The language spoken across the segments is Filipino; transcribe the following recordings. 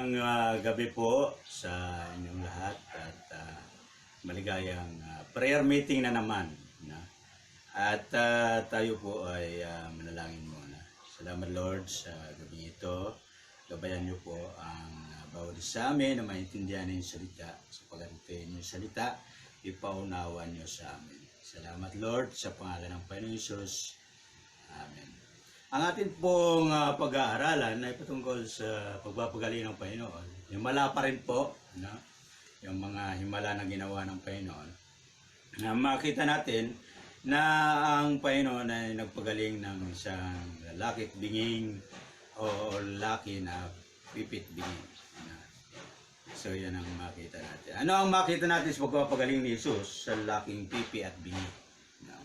Magandang gabi po sa inyong lahat at maligayang prayer meeting na naman. Na? At tayo po ay manalangin muna. Salamat Lord sa gabi ito. Gabayan niyo po ang bawat sa amin na maintindihan yung salita. Sapagat ito yung salita, ipaunawan niyo sa amin. Salamat Lord sa pangalan ng Panginoon Hesus. Amen. Ang atin pong pag-aaralan ay patungkol sa pagpapagaling ng Panginoon. Himala pa rin po, no? Yung mga himala na ginawa ng Panginoon. Na makita natin na ang Panginoon ay nagpagaling ng isang lalaki at binging o lalaki na pipit binging. So yan ang makita natin. Ano ang makita natin sa pagpapagaling ni Jesus sa lalaking pipi at bingi? No?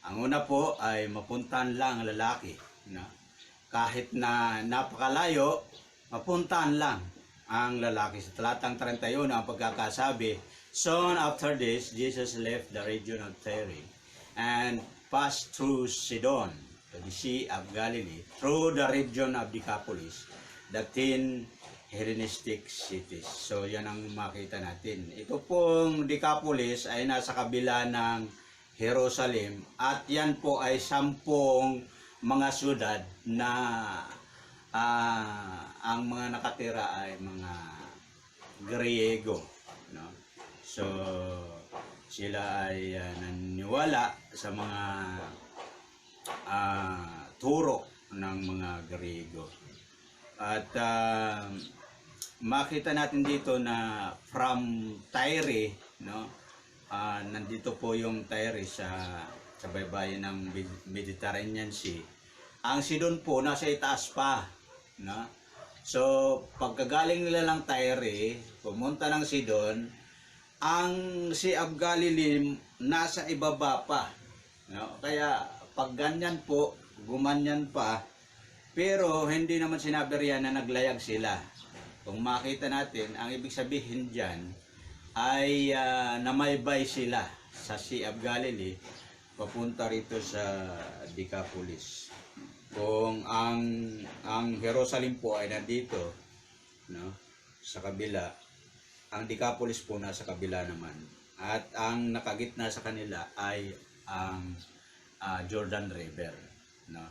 Ang una po ay mapuntahan lang ang lalaki. No? Kahit na napakalayo, mapuntahan lang ang lalaki. Sa talatang 31 ang pagkakasabi, soon after this, Jesus left the region of Tyre and passed through Sidon to the Sea of Galilee, through the region of Decapolis, the 10 Hellenistic cities. So yan ang makita natin. Ito pong Decapolis ay nasa kabila ng Jerusalem at yan po ay 10 mga syudad na ang mga nakatira ay mga Griego, no? So sila ay naniniwala sa mga turo ng mga Griego. At makita natin dito na from Tyre, no? Nandito po yung Tyre sa baybayin ng Mediterranean Sea. Ang Sidon po nasa itaas pa, no? So pagkagaling nila ng Tyre, pumunta ng Sidon, ang Sea of Galilee nasa ibaba pa, no? Kaya pag ganyan po, gumanyan pa, pero hindi naman sinabi riyan na naglayag sila. Kung makita natin, ang ibig sabihin diyan ay namaybay sila sa Sea of Galilee papunta rito sa Decapolis. Kung ang Jerusalem po ay nandito, no, sa kabila, ang Decapolis po nasa kabila naman. At ang nakagitna sa kanila ay ang Jordan River, no.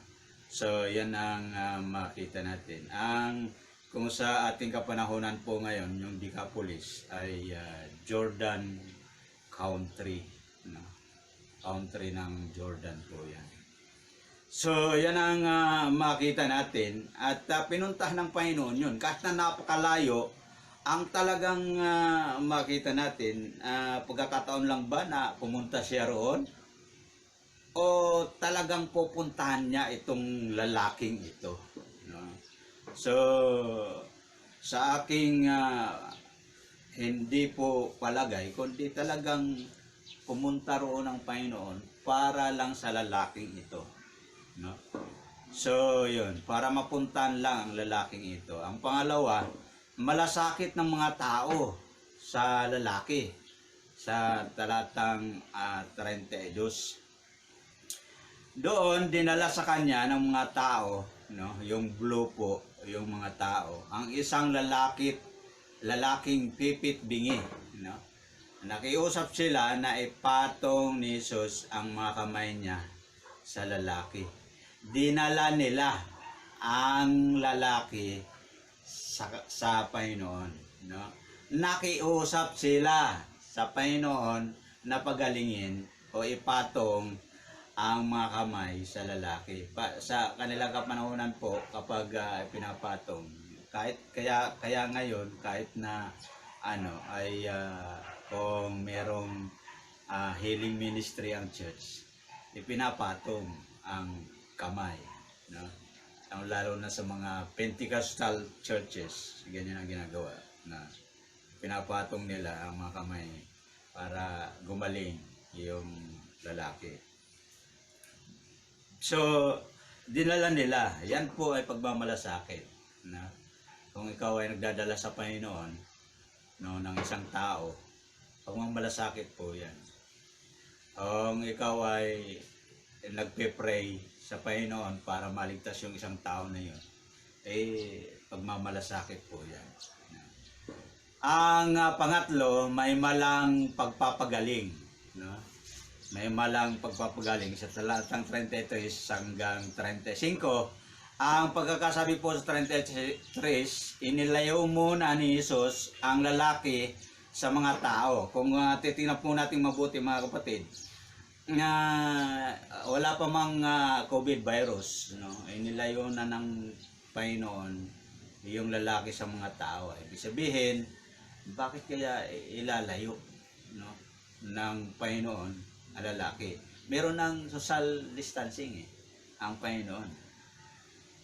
So yan ang makita natin. Kung sa ating kapanahonan po ngayon, yung Decapolis ay Jordan country, no. Country ng Jordan po yan. So yan ang makita natin at pinuntahan ng Panginoon yun. Kahit na napakalayo, ang talagang makita natin, pagkakataon lang ba na pumunta siya roon? O talagang pupuntahan niya itong lalaking ito? No? So sa aking hindi po palagay, kundi talagang pumunta roon ng Panginoon para lang sa lalaking ito, no? So yun, para mapuntahan lang ang lalaking ito. Ang pangalawa, malasakit ng mga tao sa lalaki sa talatang 32. Doon dinala sa kanya ng mga tao, no, yung blue po, yung mga tao, ang isang lalaking pipit bingi, no. Nakiusap sila na ipatong ni Jesus ang mga kamay niya sa lalaki. Dinala nila ang lalaki sa Panginoon, no? Nakiusap sila sa Panginoon na pagalingin o ipatong ang mga kamay sa lalaki. Sa kanilang kapanahonan po kapag pinapatong. Kaya ngayon kahit na kung merong healing ministry ang church, ipinapatong ang kamay, no? Lalo na sa mga Pentecostal churches, ganyan ang ginagawa, na pinapatong nila ang mga kamay para gumaling yung lalaki. So dinala nila, yan po ay pagmamalasakit, na kung ikaw ay nagdadala sa Panginoon, no, ng isang tao, pagmamalasakit po yan. Kung ikaw ay nagpe-pray sa Panginoon para maligtas yung isang tao na yun, pagmamalasakit po yan. Ang pangatlo, may malang pagpapagaling. No? May malang pagpapagaling. Sa talatang 33 hanggang 35, ang pagkakasabi po sa 33, inilayo muna ni Jesus ang lalaki sa mga tao. Kung titingnan po natin mabuti mga kapatid, na wala pa mang COVID virus, no? Inilayo na ng Panginoon yung lalaki sa mga tao. Ibig sabihin, bakit kaya ilalayo, no, ng Panginoon ang lalaki? Meron ng social distancing ang Panginoon.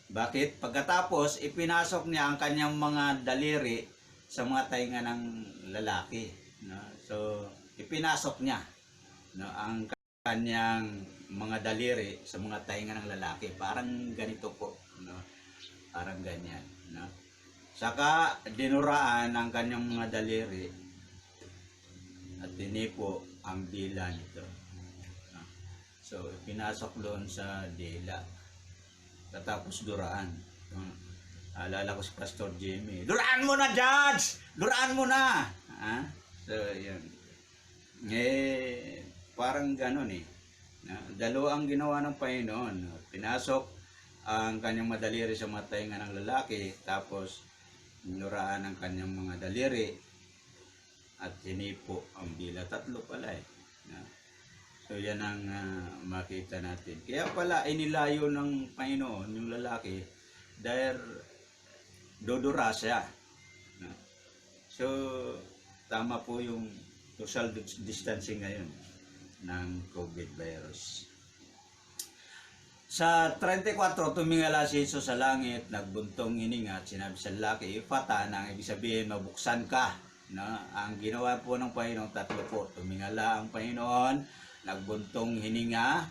Bakit? Pagkatapos, ipinasok niya ang kanyang mga daliri sa mga tainga ng lalaki. No? So, ipinasok niya, no, ang kanyang mga daliri sa mga tainga ng lalaki. Parang ganito po. No? Parang ganyan. No? Saka, dinuraan ang kanyang mga daliri at dinipo ang dila nito. No? So, ipinasok doon sa dila. Tapos duraan. Alala ko si Pastor Jimmy. Duraan mo na, Judge! Duraan mo na! So, yun. Parang ganon dalawa ang ginawa ng Panginoon. Pinasok ang kanyang madaliri sa mga tainga ng lalaki. Tapos, duraan ang kanyang mga daliri. At hinipo ang dila. Tatlo pala So yan ang makita natin. Kaya pala inilayo ng Panginoon yung lalaki dahil dodura siya. So tama po yung social distancing ngayon ng COVID virus. Sa 34, tumingala si Jesus sa langit, nagbuntong hininga at sinabi sa lalaki, Ifata, na ang ibig sabihin, mabuksan ka. No? Ang ginawa po ng Panginoon, tatlo po, tumingala ang Panginoon, nagbuntong hininga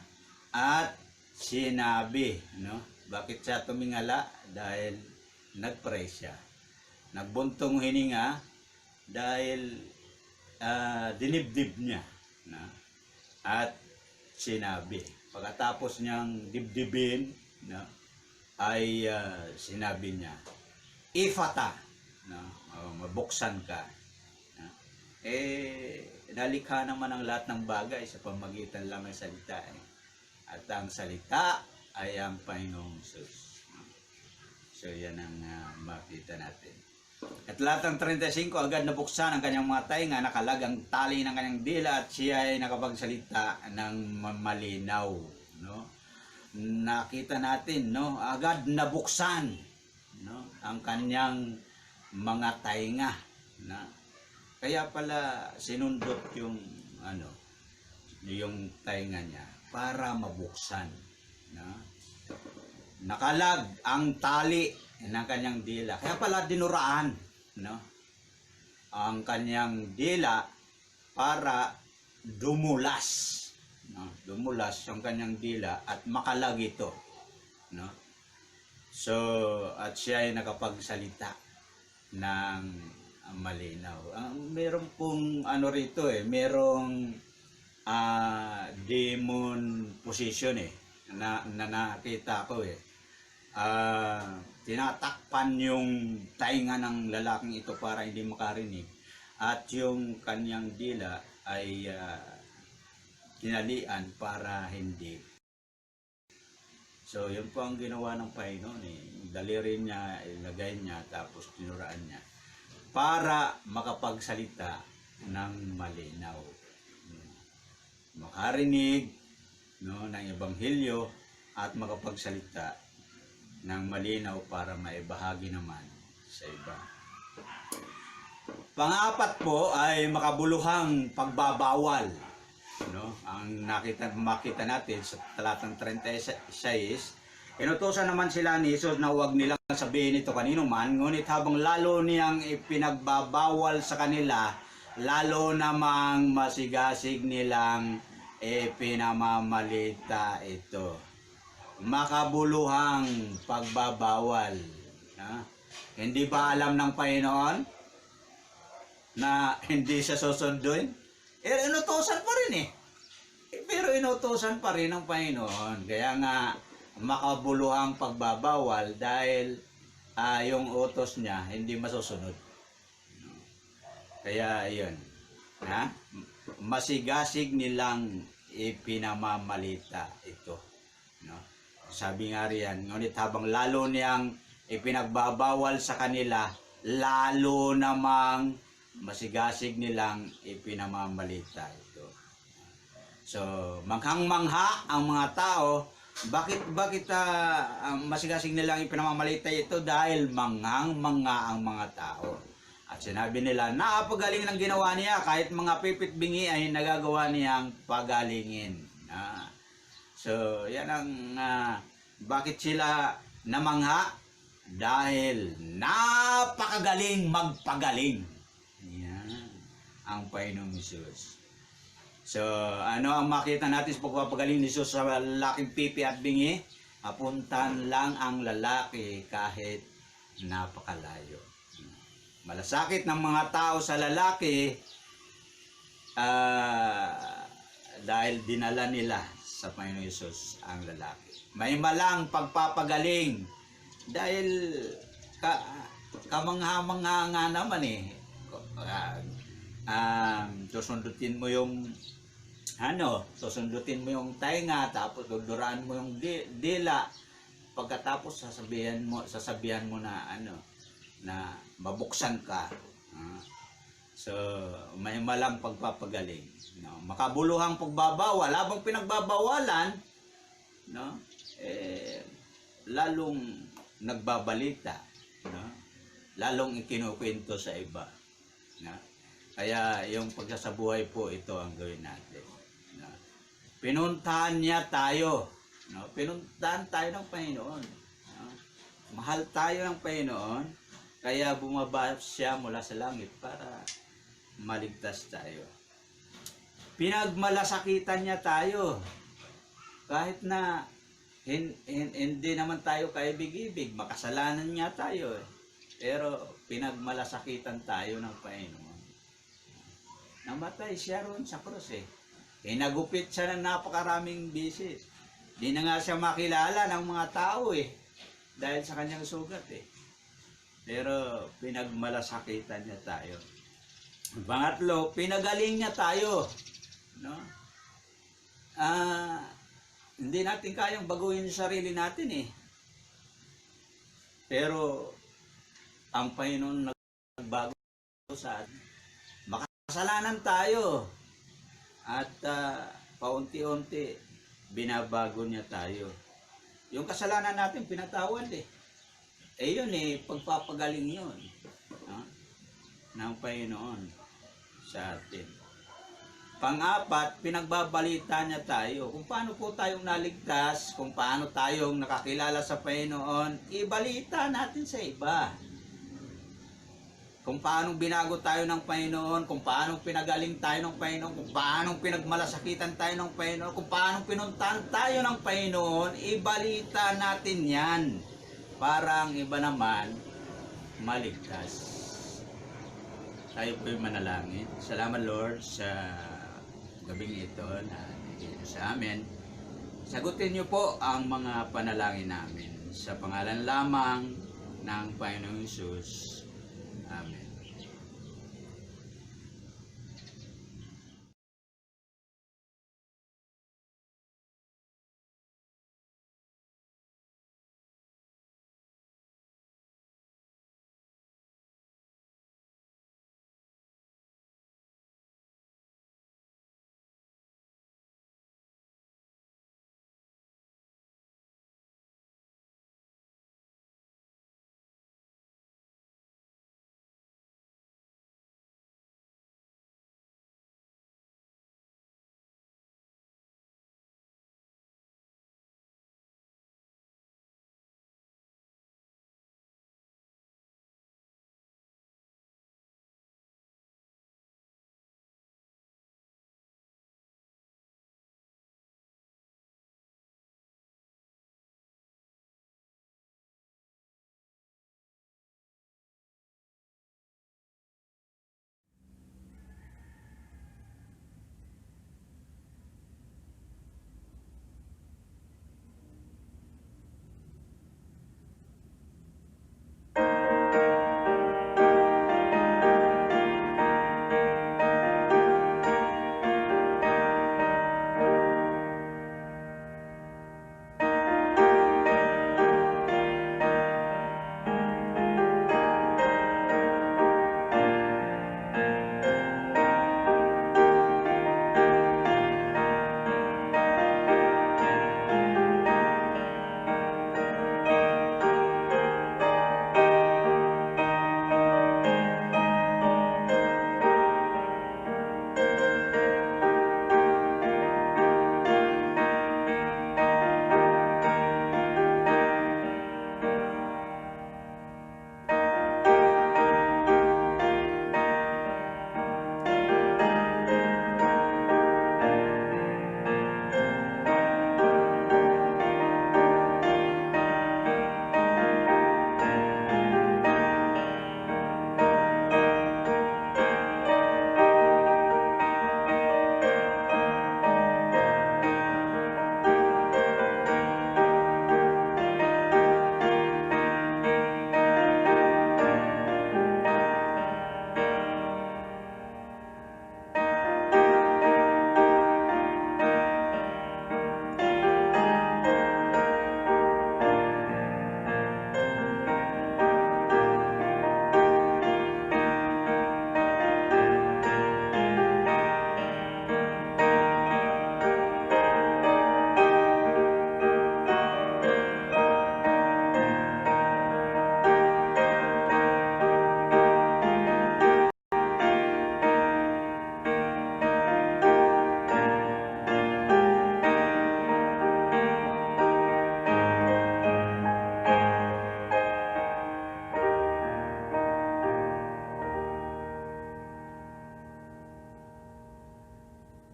at sinabi, no? Bakit siya tumingala? Dahil nagpray siya. Nagbuntong hininga dahil dinibdib niya, no? At sinabi. Pagkatapos niyang dibdibin, no, ay sinabi niya, Ifata, no? Mabuksan ka. No? Nalikha naman ang lahat ng bagay sa pamagitan lang ng salita. At ang salita ay ang Panginoong Jesus. So yan ang makita natin. At lahat ng 35, agad nabuksan ang kanyang mga tainga, nakalagang tali ng kanyang dila at siya ay nakapagsalita ng malinaw. No? Nakita natin, no? Agad nabuksan, no, ang kanyang mga tainga. No? Kaya pala sinundot yung yung tainga niya para mabuksan. No? Nakalag ang tali ng kanyang dila. Kaya pala dinuraan, no, ang kanyang dila para dumulas. No? Dumulas ang kanyang dila at makalag ito. No? So, at siya ay nakapagsalita ng malinaw. Meron pong rito merong demon position na nakita ko tinatakpan yung tainga ng lalaking ito para hindi makarinig at yung kanyang dila ay tinalian para hindi. So yun po ang ginawa ng Panginoon daliri niya, ilagay niya tapos tinuraan niya para makapagsalita ng malinaw. Makarinig, no, ng ebanghelyo at makapagsalita ng malinaw para maibahagi naman sa iba. Pang-apat po ay makabuluhang pagbabawal. No? Ang makita natin sa talatang 36, inutusan naman sila ni Jesus na huwag nilang sabihin ito kanino man, ngunit habang lalo niyang ipinagbabawal sa kanila, lalo namang masigasig nilang ipinamamalita ito. Makabuluhang pagbabawal. Hindi ba alam ng Panginoon na hindi siya susunduin? Inutusan pa rin Pero inutusan pa rin ng Panginoon. Kaya nga, makabuluhang pagbabawal dahil yung utos niya hindi masusunod. Kaya yun, ha? Masigasig nilang ipinamamalita ito, no? Sabi nga riyan, ngunit habang lalo niyang ipinagbabawal sa kanila, lalo namang masigasig nilang ipinamamalita ito. So, manghang-mangha ang mga tao. Bakit masigasig nilang ipinamamalita ito? Dahil manghang-mangha ang mga tao. At sinabi nila, napagaling ng ginawa niya, kahit mga pipit bingi ay nagagawa niyang pagalingin. So, yan ang bakit sila namangha? Dahil napakagaling magpagaling. Yan ang Panginoong Hesus. So, ano ang makita natin sa pagpapagaling ni Jesus sa lalaking pipi at bingi? Apuntan lang ang lalaki kahit napakalayo. Malasakit ng mga tao sa lalaki dahil dinala nila sa Panginoon Hesus ang lalaki. May malang pagpapagaling dahil kamangha-mangha nga naman eh. Susundutin mo yung susundutin mo yung tainga, tapos duduraan mo yung dila. Pagkatapos sasabihan mo na na mabuksan ka. So, may malang pagpapagaling. No? Makabuluhang pagbabawal, habang pinagbabawalan, no? Lalong nagbabalita, no? Lalong ikinukwento sa iba. No? Kaya yung pagsasabuhay po, ito ang gawin natin. No? Pinuntahan niya tayo. No? Pinuntahan tayo ng Panginoon. No? Mahal tayo ng Panginoon. Kaya bumaba siya mula sa langit para maligtas tayo. Pinagmalasakitan niya tayo. Kahit na hindi naman tayo kaibig-ibig, makasalanan niya tayo. Pero pinagmalasakitan tayo ng Panginoon. Namatay siya roon sa krus eh. Hinagupit siya ng napakaraming bisis. Di na nga siya makilala ng mga tao eh. Dahil sa kanyang sugat eh. Pero pinagmalasakitan niya tayo. Pangatlo, pinagaling niya tayo. No? Hindi natin kayang baguhin yung sarili natin eh. Pero ang Panginoon nagbago sa atin. Makasalanan tayo. At paunti-unti binabago niya tayo. Yung kasalanan natin pinatawad eh. Yun eh, pagpapagaling yun, no? Ng Panginoon sa atin. Pang-apat, pinagbabalita niya tayo kung paano po tayong naligtas, kung paano tayong nakakilala sa Panginoon, ibalita natin sa iba. Kung paano binago tayo ng Panginoon, kung paano pinagaling tayo ng Panginoon, kung paano pinagmalasakitan tayo ng Panginoon, kung paano pinuntahan tayo ng Panginoon, ibalita natin yan. Para ang iba naman maligtas. Tayo po'y manalangin. Salamat Lord sa gabing ito na dito sa amin. Sagutin niyo po ang mga panalangin namin sa pangalan lamang ng Panginoong Hesus. Amen.